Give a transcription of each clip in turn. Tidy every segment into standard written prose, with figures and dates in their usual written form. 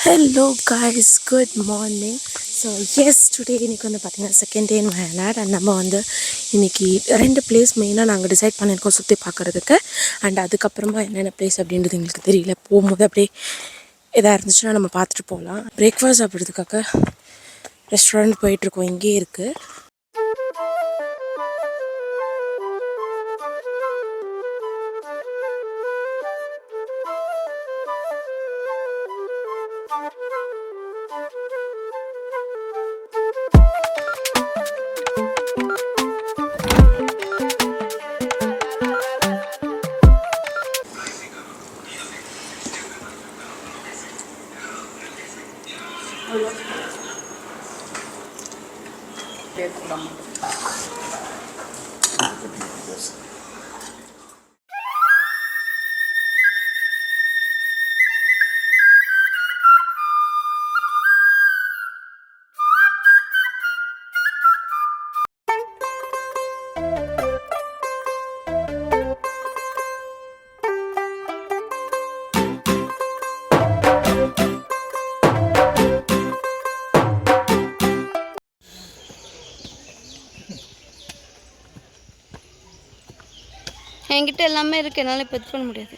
Hello guys, good morning. So yes, today இன்னைக்கு வந்து பார்த்தீங்கன்னா second day in Wayanad and நம்ம வந்து இன்றைக்கி 2 பிளேஸ் மெயினாக நாங்கள் டிசைட் பண்ணியிருக்கோம் சுற்றி பார்க்குறதுக்கு. அண்ட் அதுக்கப்புறமா என்னென்ன பிளேஸ் அப்படின்றது எங்களுக்கு தெரியல. போகும்போது அப்படியே எதாக இருந்துச்சுன்னா நம்ம பார்த்துட்டு போகலாம். பிரேக்ஃபாஸ்ட் சாப்பிட்றதுக்காக ரெஸ்டாரண்ட் போயிட்டுருக்கோம், இங்கேயே இருக்குது. என்கிட்ட எல்லாமே இருக்கு, என்னால் இப்போ இது பண்ண முடியாது.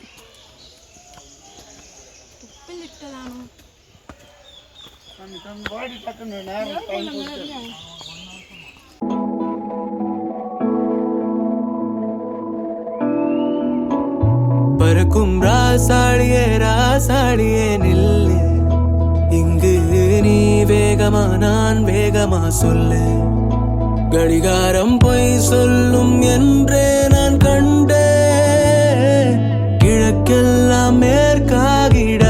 பறக்கும் ராசாடியே நில்லு, இங்கு நீ வேகமா நான் வேகமா சொல்லு. கடிகாரம் பொய் சொல்லும் என்றே நான் கண்டே, கிழக்கெல்லாம் மேற்காகிட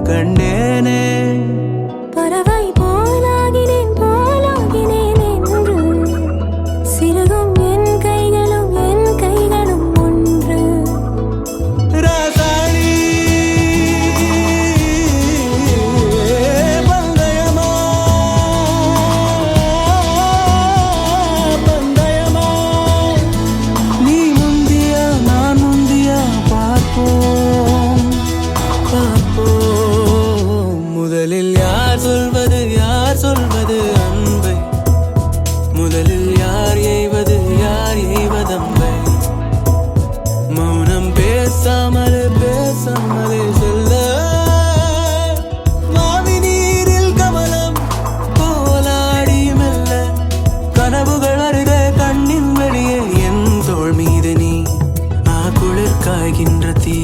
கண்டேனே. பறவை போலாகினேன் போலாகினேன் என்று, சிறுகும் என் கைகளும் ஒன்று. ராசாடி பந்தயமா நீ முந்தியா நான் முந்தியா பார்ப்போம். முதலில் யார் சொல்வது அன்பை, முதலில் யார் எய்வதம்பை. மௌனம் பேசாமலே சொல்ல, மாவி நீரில் கமலம் போலாடி மெல்ல. கனவுகள் அருகே கண்ணின் வெளியே என் தோள் மீது நீ குளிர் காய்கின்ற தீ.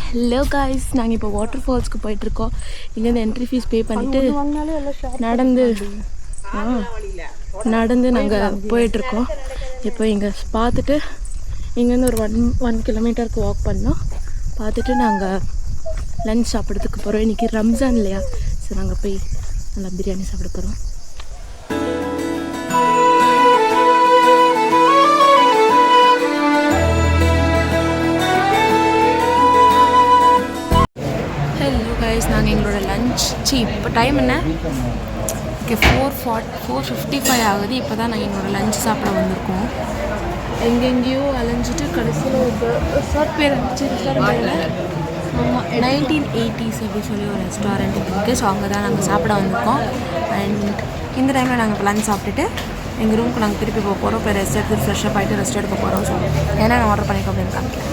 ஹலோ காய்ஸ், நாங்கள் இப்போ வாட்டர் ஃபால்ஸ்க்கு போயிட்டுருக்கோம். இங்கேருந்து என்ட்ரி ஃபீஸ் பே பண்ணிவிட்டு நடந்து நாங்கள் போயிட்டுருக்கோம். இப்போ இங்கே பார்த்துட்டு இங்கேருந்து ஒரு 1 கிலோமீட்டருக்கு வாக் பண்ணோம். பார்த்துட்டு நாங்கள் லன்ச் சாப்பிட்றதுக்கு போகிறோம். இன்றைக்கி ரம்ஜான் இல்லையா, ஸோ நாங்கள் போய் நல்லா பிரியாணி சாப்பிட போகிறோம். ஹலோ கைஸ், நாங்கள் எங்களோட லன்ச் இப்போ டைம் என்ன, ஓகே 4:55 ஆகுது. இப்போ தான் நாங்கள் எங்களோட லஞ்ச் சாப்பிட வந்திருக்கோம். எங்கெங்கேயோ அலைஞ்சிட்டு கடைசியில் ஒரு ரெசார்ட் பேர் இருந்துச்சு. ரெஸ்டாரண்ட் ஆமாம், 1980s அப்படின்னு சொல்லி ஒரு ரெஸ்டாரண்ட் இருக்குது. ஸோ அங்கே தான் நாங்கள் சாப்பிட வந்திருக்கோம். அண்ட் இந்த டைமில் நாங்கள் இப்போ லஞ்ச் சாப்பிட்டுட்டு எங்கள் ரூமுக்கு நாங்கள் திருப்பி போக போகிறோம். இப்போ ரெஸ்ட் எடுத்து ஃப்ரெஷ்ஷப் ஆகிட்டு ரெஸ்ட் எடுக்க போகிறோம். ஸோ ஏன்னா நான் ஆர்டர் பண்ணிக்கோ அப்படின்னு காமிக்கிறேன்.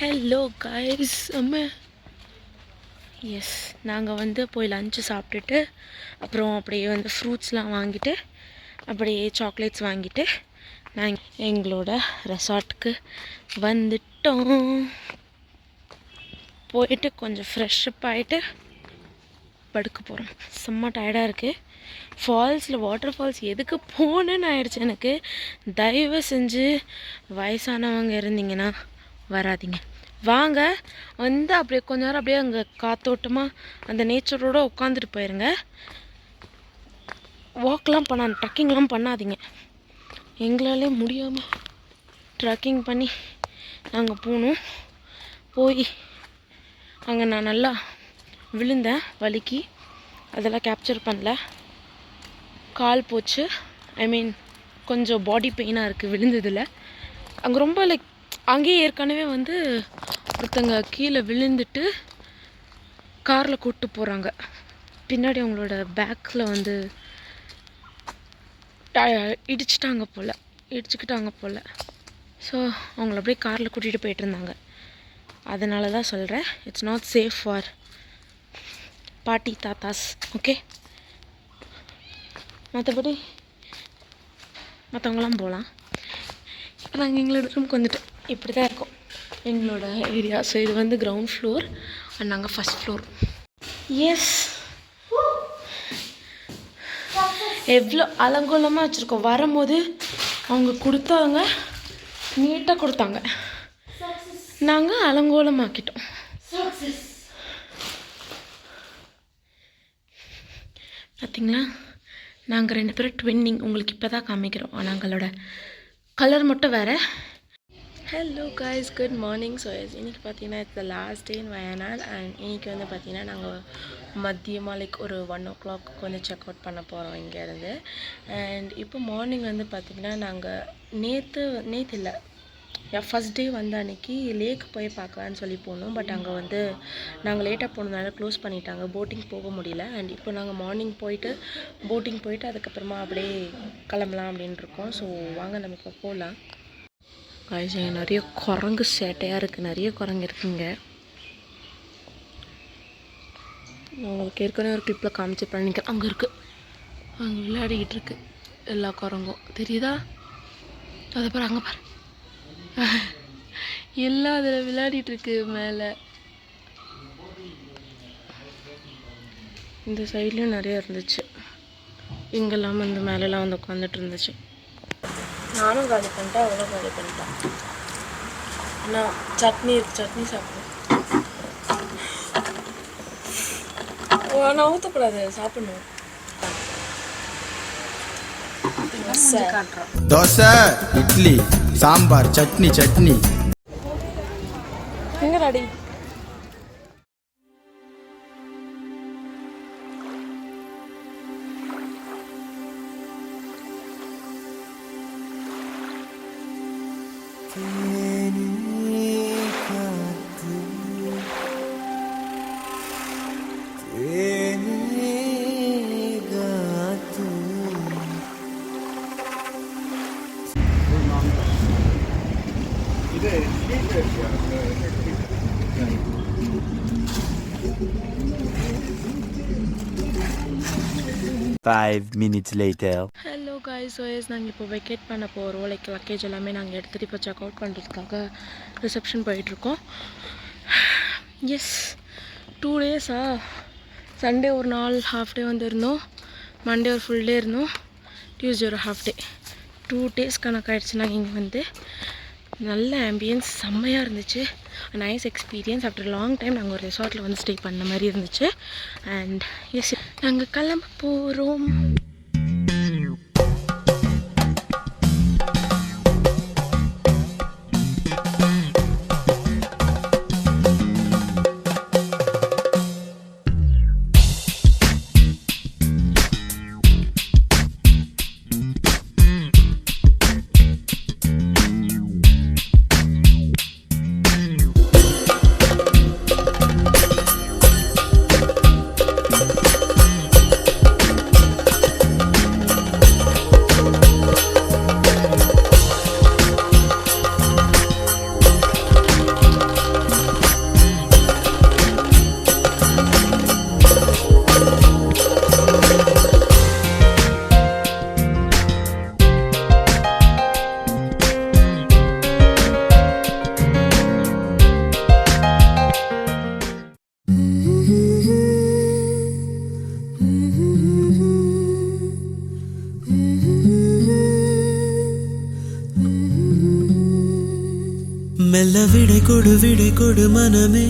ஹலோ கைஸ், எஸ் நாங்கள் வந்து போய் லஞ்சு சாப்பிட்டுட்டு அப்புறம் அப்படியே வந்து ஃப்ரூட்ஸ்லாம் வாங்கிட்டு அப்படியே சாக்லேட்ஸ் வாங்கிட்டு நாங்கள் எங்களோட ரெசார்ட்டுக்கு வந்துட்டோம். போயிட்டு கொஞ்சம் ஃப்ரெஷ்ஷப் ஆகிட்டு படுக்க போகிறோம். செம்ம டயர்டாக இருக்குது. ஃபால்ஸில் வாட்டர் ஃபால்ஸ் எதுக்கு போனேன்னு ஆயிடுச்சு எனக்கு. தயவு செஞ்சு வயசானவங்க இருந்தீங்கன்னா வராதிங்க. வாங்க வந்து அப்படியே கொஞ்ச நேரம் அப்படியே அங்கே காத்தோட்டமாக அந்த நேச்சரோடு உட்காந்துட்டு போயிருங்க. வாக்லாம் ட்ரக்கிங்லாம் பண்ணாதீங்க. எங்களாலே முடியாமல் ட்ரக்கிங் பண்ணி நாங்கள் போனோம். போய் அங்கே நான் நல்லா விழுந்தேன் வலிக்கு. அதெல்லாம் கேப்சர் பண்ணல. கால் போச்சு. கொஞ்சம் பாடி பெயினாக இருக்குது விழுந்ததில். அங்கே ரொம்ப அங்கேயே ஏற்கனவே வந்து ஒருத்தங்க கீழே விழுந்துட்டு காரில் கூப்பிட்டு போகிறாங்க. பின்னாடி அவங்களோட பேக்கில் வந்து இடிச்சுக்கிட்டாங்க போல். ஸோ அவங்கள அப்படியே காரில் கூட்டிகிட்டு போயிட்டு இருந்தாங்க. அதனால தான் சொல்கிறேன், இட்ஸ் நாட் சேஃப் ஃபார் பாட்டி தாத்தாஸ். ஓகே, மற்றபடி மற்றவங்களாம் போகலாம். இப்போ நாங்கள் எங்களோட ரூமுக்கு வந்துட்டு இப்படி தான் இருக்கோம் எங்களோட ஏரியா. ஸோ இது வந்து கிரவுண்ட் ஃப்ளோர் அண்ட் நாங்கள் ஃபஸ்ட் ஃப்ளோர். எஸ், எவ்வளோ அலங்கோலமாக வச்சுருக்கோம். வரும்போது அவங்க கொடுத்தாங்க, நீட்டாக கொடுத்தாங்க. நாங்கள் அலங்கோலமாக்கிட்டோம். பார்த்திங்களா, நாங்கள் 2 பேரும் ட்வின்னிங். உங்களுக்கு இப்போ தான் காமிக்கிறோம். நாங்களோட கலர் மட்டும் வேறு. Hello guys, good morning. So இன்றைக்கி பார்த்தீங்கன்னா it's the last day in Wayanad. And இன்றைக்கி வந்து பார்த்திங்கன்னா நாங்கள் மதியமாக ஒரு 1 o'clock வந்து செக் அவுட் பண்ண போகிறோம் இங்கேருந்து. அண்ட் இப்போ மார்னிங் வந்து பார்த்திங்கன்னா நாங்கள் நேற்று இல்லை, ஃபஸ்ட் டே வந்து அன்றைக்கி லேக் போய் பார்க்கலான்னு சொல்லி போனோம். பட் அங்கே வந்து நாங்கள் லேட்டாக போனதுனால க்ளோஸ் பண்ணிட்டாங்க, போட்டிங் போக முடியல. அண்ட் இப்போ நாங்கள் மார்னிங் போட்டிங் போயிட்டு அதுக்கப்புறமா அப்படியே கிளம்பலாம் அப்படின்னு இருக்கோம். ஸோ வாங்க நம்ம இப்போ போகலாம். காய்ஸ், இங்கே நிறைய குரங்கு சேட்டையாக இருக்குது. நிறைய குரங்கு இருக்குங்க. உங்களுக்கு ஏற்கனவே ஒரு கிளிப்பில் காமிச்சிருப்பேன் நினைக்கிறேன். அங்கே இருக்குது, அங்கே விளையாடிக்கிட்டு இருக்கு எல்லா குரங்கும். தெரியுதா? அதை பாரு, அங்கே பாரு, எல்லாம் அதில் விளையாடிட்டுருக்கு மேலே. இந்த சைட்லேயும் நிறைய இருந்துச்சு. இங்கெல்லாம் வந்து மேலெலாம் வந்து உட்காந்துட்டு இருந்துச்சு. நானும் காலி பண்ணிட்டேன், அவளும் காலி பண்ணிட்டான். ஆனால் சட்னி சாப்பிடுவேன். நான் ஊற்றக்கூடாது, சாப்பிடணும். தோசை, இட்லி, சாம்பார், சட்னி எங்கடாடி? Five minutes later. Hello guys, நாங்கள் இப்போ வெக்கேட் பண்ண போகிறோம். லக்கேஜ் எல்லாமே நாங்கள் எடுத்துகிட்டு இப்போ செக் அவுட் பண்ணுறதுக்காக ரிசப்ஷன் போயிட்டுருக்கோம். எஸ், 2 days-ஆ? சண்டே ஒரு நாள் ஹாஃப் டே வந்து இருந்தோம், மண்டே ஒரு ஃபுல் டே இருந்தோம், டியூஸ்டே ஒரு ஹாஃப் டே. 2 days கணக்காயிடுச்சு. நாங்கள் இங்கே வந்து நல்ல ஆம்பியன்ஸ், செம்மையாக இருந்துச்சு. Nice experience. After long time நாங்கள் ஒரு ரெசார்ட்டில் வந்து ஸ்டே பண்ண மாதிரி இருந்துச்சு. அண்ட் எஸ், நாங்கள் கிளம்ப போகிறோம். மெல்ல விடை கொடு மனமே